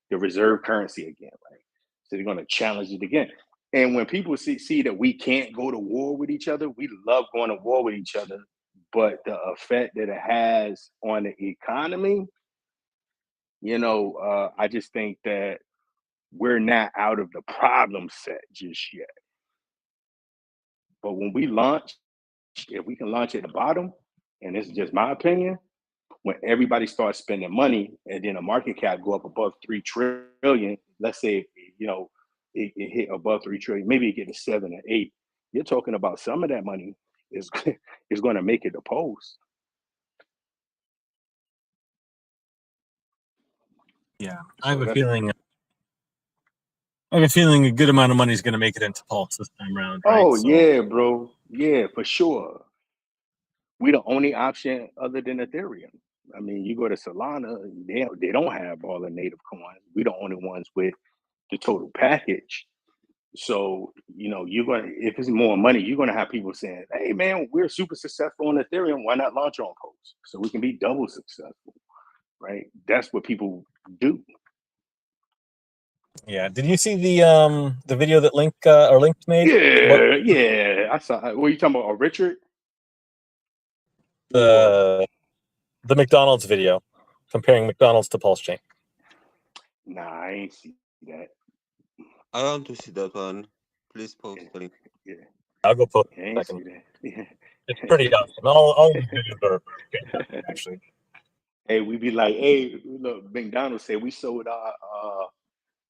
the reserve currency again, right? So they're going to challenge it again. And when people see that we can't go to war with each other, we love going to war with each other. But the effect that it has on the economy, I just think that we're not out of the problem set just yet. But when we launch, if we can launch at the bottom, and this is just my opinion, when everybody starts spending money and then the market cap go up above 3 trillion, let's say, it hit above 3 trillion, maybe it get to 7 or 8, you're talking about some of that money is is going to make it to post. Yeah, I have a feeling a good amount of money is going to make it into Pulse this time around. Right? Oh, yeah, bro. Yeah, for sure. We the only option other than Ethereum. I mean, you go to Solana, they don't have all the native coins. We the only ones with the total package. So, you're going to, if it's more money, you're going to have people saying, hey, man, we're super successful on Ethereum. Why not launch on Pulse? So we can be double successful, right? That's what people do. Yeah. Did you see the video that Link made? Yeah. I saw. What are you talking about? Richard? The McDonald's video comparing McDonald's to Pulsechain. Nah, I ain't see that. I want to see that one. Please post the link. Yeah. I'll go post I ain't see that. Yeah. It's pretty awesome. All the videos are actually. Hey, we be like, hey, look, McDonald's said we sold our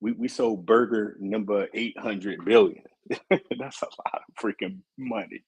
we sold burger number 800 billion. That's a lot of freaking money.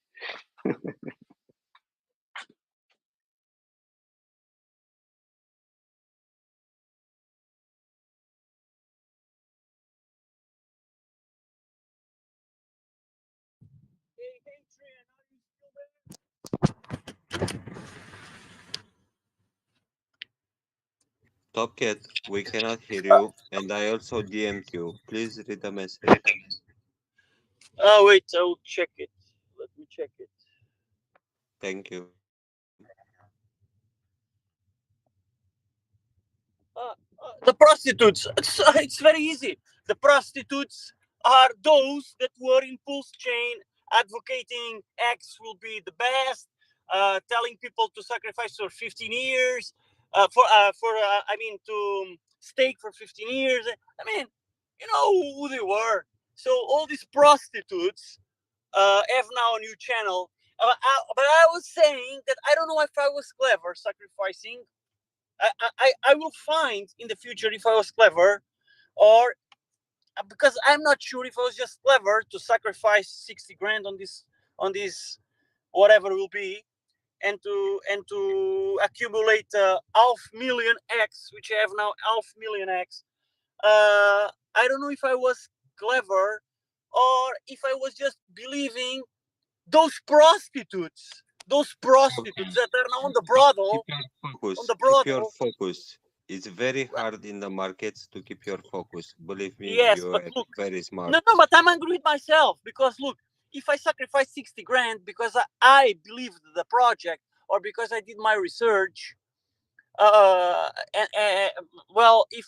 Top Cat, we cannot hear you, and I also DM'd you. Please read the message. Oh, wait, I'll check it. Let me check it. Thank you. The prostitutes, it's very easy. The prostitutes are those that were in Pulsechain advocating X will be the best, telling people to sacrifice for 15 years, to stake for 15 years. I mean, you know who they were. So all these prostitutes have now a new channel. But I was saying that I don't know if I was clever sacrificing. I will find in the future if I was clever, or because I'm not sure if I was just clever to sacrifice 60 grand on this whatever will be, and to accumulate 500,000 X, which I have now 500,000 X. I don't know if I was clever or if I was just believing those prostitutes that are now on the brothel. Keep your focus. It's very hard in the markets to keep your focus. Believe me, yes, you but are look, very smart. No, but I'm angry with myself because look, if I sacrifice 60 grand because I believed the project or because I did my research, well, if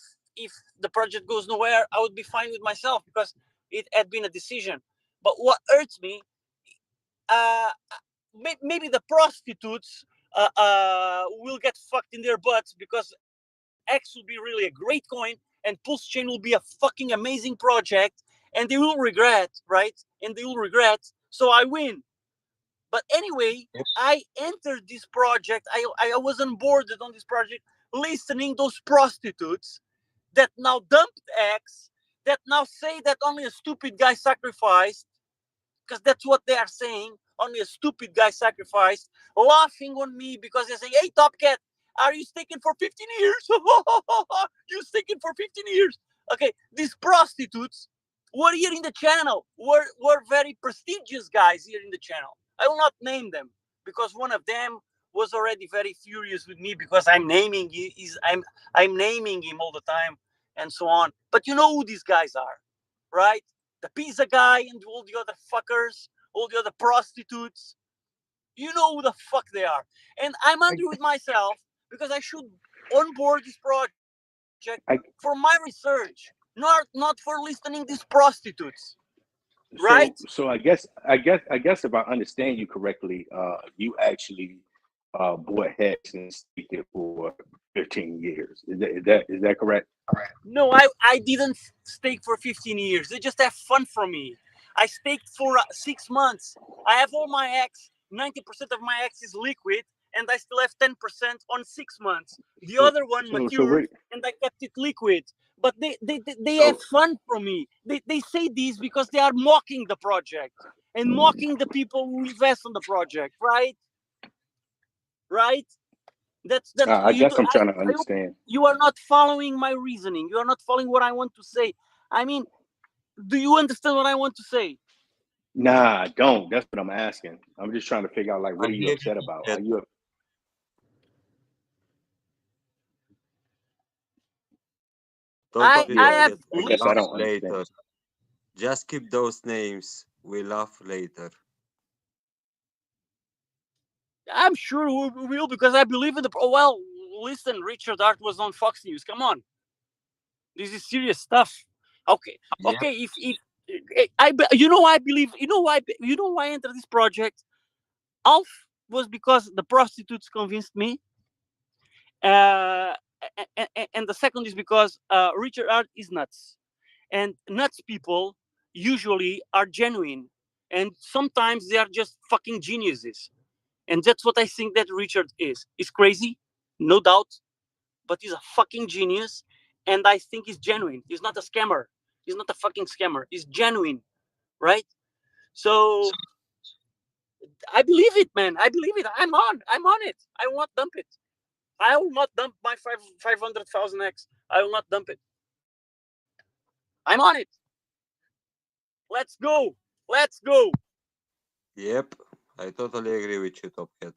the project goes nowhere, I would be fine with myself because it had been a decision. But what hurts me, maybe the prostitutes will get fucked in their butts because X will be really a great coin and Pulsechain will be a fucking amazing project, and they will regret, right? And they will regret. So I win. But anyway, I entered this project. I was onboarded on this project, listening those prostitutes that now dumped X, that now say that only a stupid guy sacrificed, because that's what they are saying. Only a stupid guy sacrificed, laughing on me because they're saying, hey, Top Cat, are you staking for 15 years? You staking for 15 years. Okay, these prostitutes were here in the channel, were very prestigious guys here in the channel. I will not name them because one of them was already very furious with me because I'm naming him all the time and so on. But you know who these guys are, right? The pizza guy and all the other fuckers, all the other prostitutes. You know who the fuck they are. And I'm angry with myself because I should onboard this project project I, for my research, not for listening these prostitutes, so right? so I guess if I understand you correctly, you actually bought Hex and staked it for 15 years. Is that correct? No, I didn't stake for 15 years. They just have fun for me. I staked for 6 months. I have all my X. 90% of my X is liquid, and I still have 10% on 6 months. The So other one so matured, wait. and I kept it liquid. But they have So fun from me. They say this because they are mocking the project and mocking the people who invest on the project, right? Right? That's I you. guess I'm trying to I hope understand. you are not following my reasoning. You are not following what I want to say. I mean, do you understand what I want to say? Nah, I don't. That's what I'm asking. I'm just trying to figure out, like, I what are you hear upset you, about? Top Are Cat. you? Don't I worry, I Top Yeah, have Cat. I We guess I laugh listened. don't understand. later. Just keep those names. We laugh later. I'm sure we will because I believe in the. Oh, well, listen, Richard Hart was on Fox News. Come on, this is serious stuff. Okay, Yep. okay. If you know why I believe. You know why I entered this project. Alf was because the prostitutes convinced me. Uh, and the second is because Richard Hart is nuts. And nuts people usually are genuine. And sometimes they are just fucking geniuses. And that's what I think that Richard is. He's crazy, no doubt, but he's a fucking genius. And I think he's genuine. He's not a scammer. He's not a fucking scammer. He's genuine, right? So I believe it, man. I believe it. I'm on it. I will not dump it. I will not dump my 500,000 X. I will not dump it. I'm on it. Let's go. Let's go. Yep. I totally agree with you, Top Cat.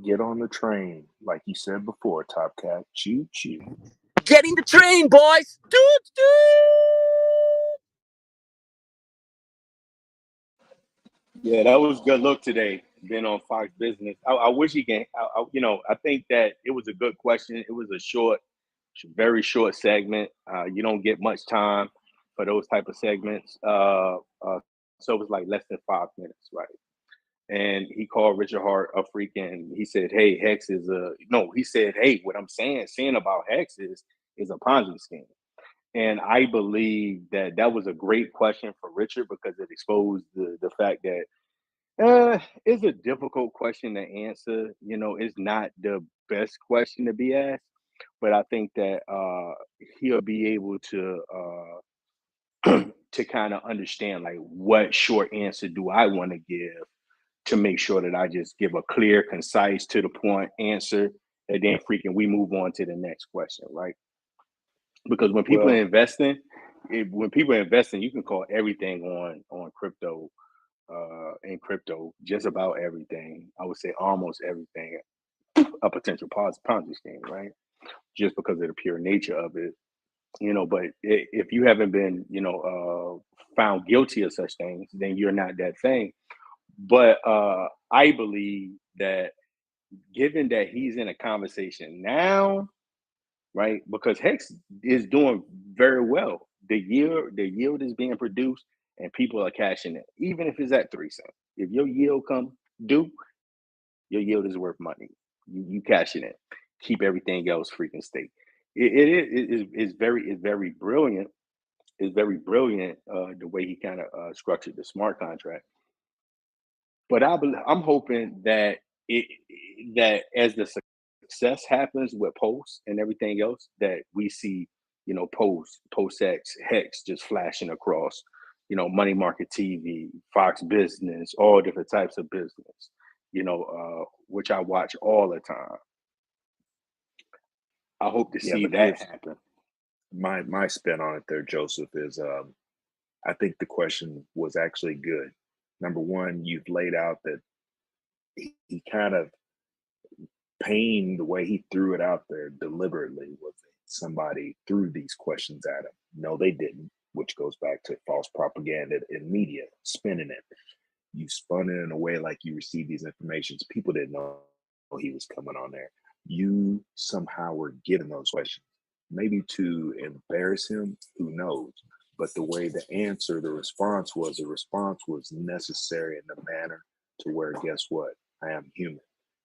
Get on the train, like you said before, Top Cat. Choo choo. Get in the train, boys. Doot, doot. Yeah, that was good look today, being on Fox Business. I wish he can. I think that it was a good question. It was a short, very short segment. You don't get much time for those type of segments. So it was like less than 5 minutes, right? And he called Richard Hart a freaking. He said, "Hey, Hex is a no." He said, "Hey, what I'm saying about Hex is a Ponzi scheme." And I believe that that was a great question for Richard because it exposed the fact that it's a difficult question to answer. It's not the best question to be asked, but I think that he'll be able to kind of understand like what short answer do I want to give to make sure that I just give a clear, concise, to the point answer, and then freaking we move on to the next question, right? Because when people are Well, investing, you can call everything on crypto in crypto, just about everything. I would say almost everything a potential Ponzi scheme, right? Just because of the pure nature of it, But if you haven't been, found guilty of such things, then you're not that thing. But I believe that given that he's in a conversation now, right? Because Hex is doing very well. The yield is being produced, and people are cashing it, even if it's at 3 cents. If your yield come due, your yield is worth money. You cash it in. Keep everything else freaking stake. It's very brilliant. It's very brilliant the way he kind of structured the smart contract. But I'm hoping that it that as the success happens with Pulse and everything else, that we see, PulseX, Hex just flashing across, Money Market TV, Fox Business, all different types of business, which I watch all the time. I hope to yeah, see but that here's happen. my spin on it there, Joseph, is I think the question was actually good. Number one, you've laid out that he kind of pain the way he threw it out there deliberately was somebody threw these questions at him. No, they didn't, which goes back to false propaganda in media, spinning it. You spun it in a way like you received these informations. People didn't know he was coming on there. You somehow were given those questions. maybe to embarrass him, who knows? But the way the response was necessary in the manner to where, guess what? I am human.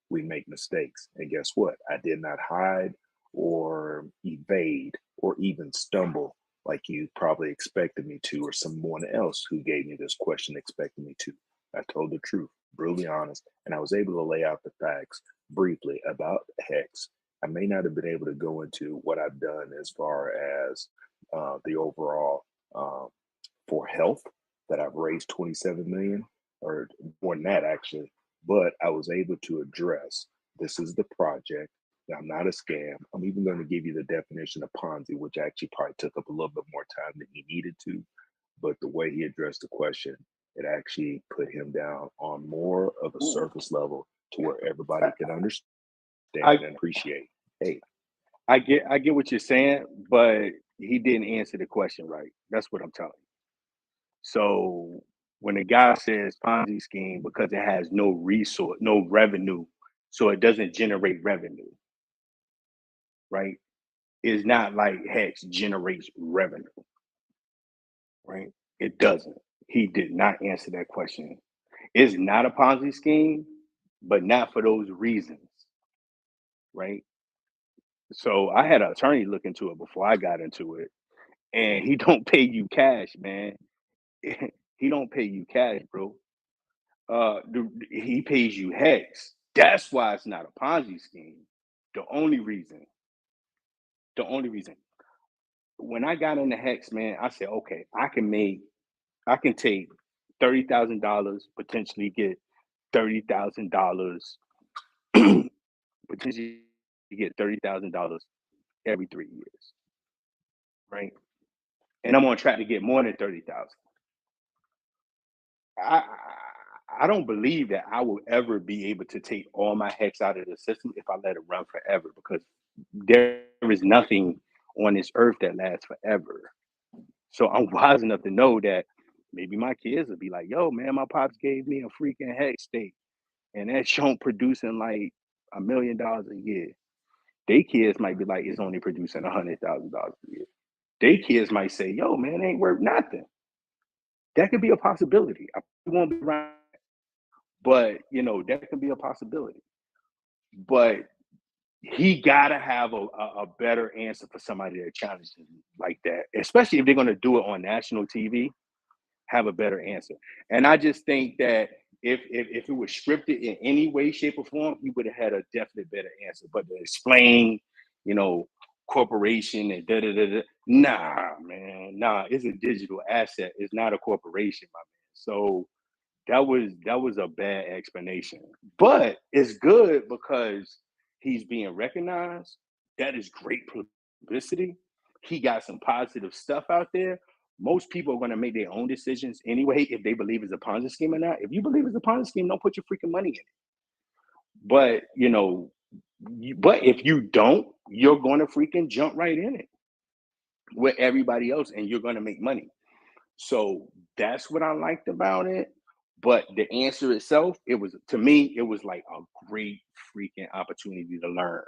We make mistakes. And guess what? I did not hide or evade or even stumble like you probably expected me to, or someone else who gave me this question expected me to. I told the truth, brutally honest, and I was able to lay out the facts briefly about HEX. I may not have been able to go into what I've done as far as the overall for health, that I've raised 27 million, or more than that actually, but I was able to address, this is the project. I'm not a scam. I'm even going to give you the definition of Ponzi, which actually probably took up a little bit more time than he needed to. But the way he addressed the question, it actually put him down on more of a surface level to where everybody can understand and appreciate. Hey, I get what you're saying, but he didn't answer the question right. That's what I'm telling you. So when a guy says Ponzi scheme because it has no resource, no revenue, so it doesn't generate revenue, right? It's not like Hex generates revenue, right? It doesn't. He did not answer that question. It's not a Ponzi scheme, but not for those reasons, right? So I had an attorney look into it before I got into it, and he don't pay you cash, man. He don't pay you cash, bro. He pays you Hex. That's why it's not a Ponzi scheme. The only reason. The only reason. When I got into Hex, man, I said, okay, I can take $30,000, potentially get $30,000, potentially get $30,000 every 3 years, right? And I'm on track to get more than 30,000. I I don't believe that I will ever be able to take all my Hex out of the system if I let it run forever, because there is nothing on this earth that lasts forever. So I'm wise enough to know that maybe my kids will be like, yo, man, my pops gave me a freaking Hex stake, and that showing producing like $1 million a year. They kids might be like, it's only producing $100,000 a year. They kids might say, yo, man, it ain't worth nothing. That could be a possibility. I won't be around, but that could be a possibility. But he gotta have a better answer for somebody that challenges him like that, especially if they're gonna do it on national TV. Have a better answer. And I just think that if it was scripted in any way, shape, or form, he would have had a definite better answer. But to explain, corporation and da da da da, nah, man, nah, it's a digital asset. It's not a corporation, my man. So that was a bad explanation. But it's good because he's being recognized. That is great publicity. He got some positive stuff out there. Most people are going to make their own decisions anyway if they believe it's a Ponzi scheme or not. If you believe it's a Ponzi scheme, don't put your freaking money in it. But but if you don't, you're going to freaking jump right in it with everybody else, and you're going to make money. So that's what I liked about it. But the answer itself, to me, it was like a great freaking opportunity to learn.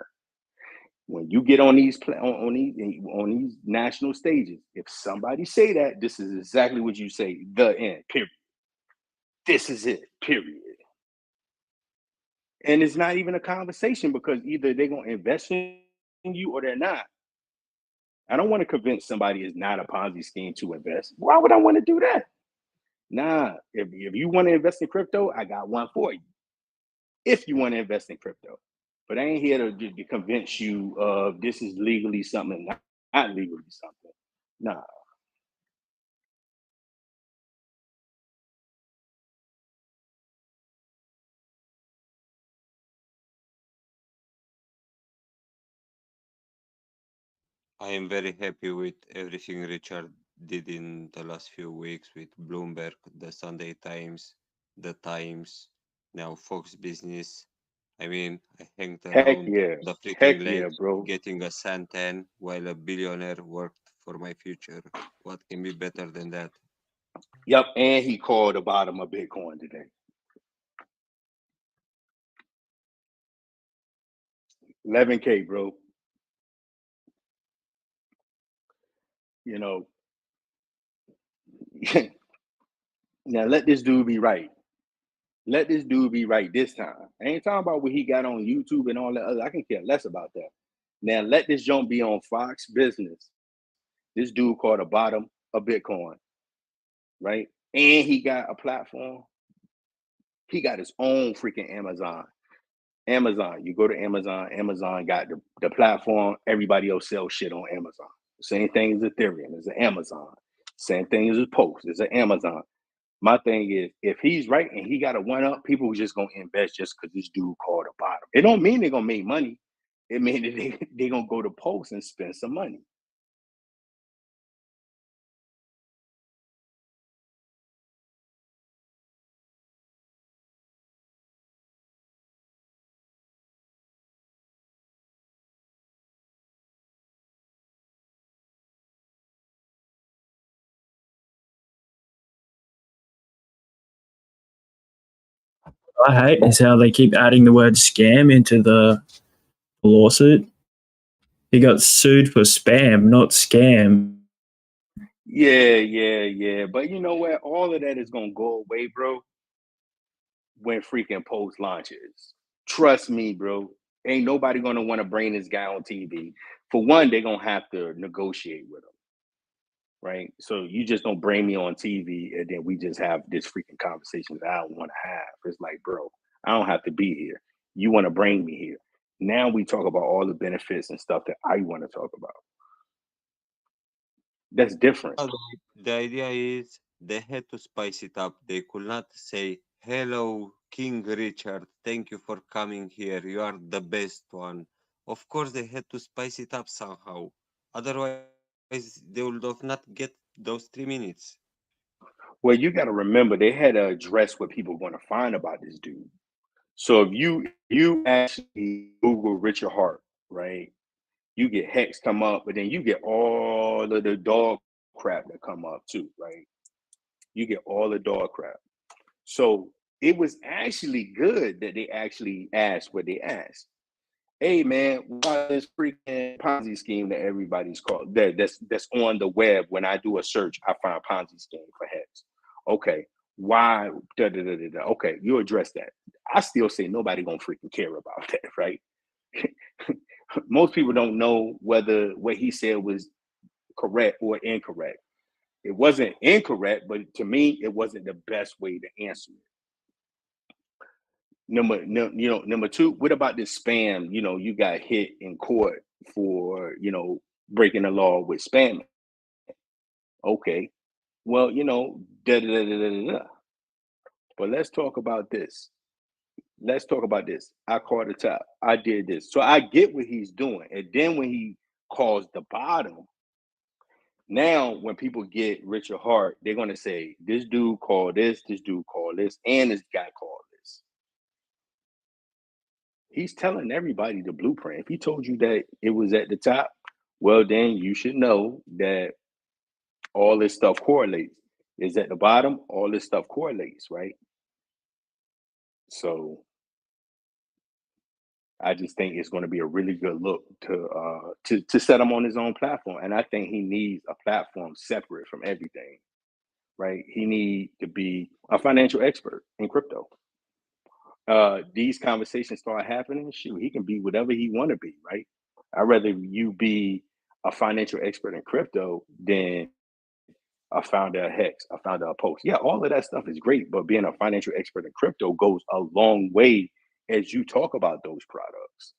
When you get on these on these national stages, if somebody say that, this is exactly what you say. The end. Period. This is it. Period. And it's not even a conversation, because either they're gonna invest in you or they're not. I don't want to convince somebody it's not a Ponzi scheme to invest. Why would I want to do that? Nah, if you want to invest in crypto, I got one for you. If you want to invest in crypto, but I ain't here to convince you this is legally something, not legally something. Nah. I am very happy with everything Richard did in the last few weeks with Bloomberg, the Sunday Times, the Times, now Fox Business. I mean, I hanged Heck around yeah. the Heck freaking yeah, ledge bro. getting a Santan while a billionaire worked for my future. What can be better than that? Yep, and he called the bottom of Bitcoin today. 11K, bro. You know, now let this dude be right. Let this dude be right this time. I ain't talking about what he got on YouTube and all that other. I can care less about that. Now let this jump be on Fox Business. This dude called the bottom of Bitcoin, right? And he got a platform. He got his own freaking Amazon. Amazon, you go to Amazon. Amazon got the platform. Everybody else sells shit on Amazon. Same thing as Ethereum. It's an Amazon. Same thing as Post. It's an Amazon. My thing is, if he's right and he got a one up, people are just gonna invest just because this dude called a bottom. It don't mean they're gonna make money. It means that they gonna go to Post and spend some money. I hate is how they keep adding the word scam into the lawsuit. He got sued for spam, not scam. Yeah. But you know what? All of that is gonna go away, bro, when freaking Post launches. Trust me, bro. Ain't nobody gonna want to bring this guy on TV. For one, they're gonna have to negotiate with him. Right. So you just don't bring me on TV and then we just have this freaking conversation that I don't want to have. It's like, bro, I don't have to be here. You want to bring me here. Now we talk about all the benefits and stuff that I want to talk about. That's different. The idea is they had to spice it up. They could not say, "Hello, King Richard, thank you for coming here. You are the best one." Of course, they had to spice it up somehow. Otherwise, they would have not get those 3 minutes. Well, you got to remember they had to address what people want to find about this dude. So if you actually Google Richard Hart, right, you get Hex come up, but then you get all of the dog crap that come up too, right? You get all the dog crap. So it was actually good that they actually asked what they asked. Hey man, why this freaking Ponzi scheme that everybody's called that's on the web? When I do a search, I find Ponzi scheme for Hex. Okay, why? Okay, you address that. I still say nobody gonna freaking care about that, right? Most people don't know whether what he said was correct or incorrect. It wasn't incorrect, but to me, it wasn't the best way to answer it. Number two, what about this spam? You got hit in court for, breaking the law with spam. Okay. Well, da da da da da da. But let's talk about this. I called the top. I did this. So I get what he's doing. And then when he calls the bottom, now when people get Richard Hart, they're gonna say, this dude called this dude called this, and this guy called this. He's telling everybody the blueprint. If he told you that it was at the top, well, then you should know that all this stuff correlates. Is at the bottom, all this stuff correlates, right? So I just think it's going to be a really good look to set him on his own platform, and I think he needs a platform separate from everything, right? He needs to be a financial expert in crypto. These conversations start happening, shoot, he can be whatever he want to be, right? I'd rather you be a financial expert in crypto than a founder of Hex, a founder of Post. Yeah, all of that stuff is great, but being a financial expert in crypto goes a long way as you talk about those products.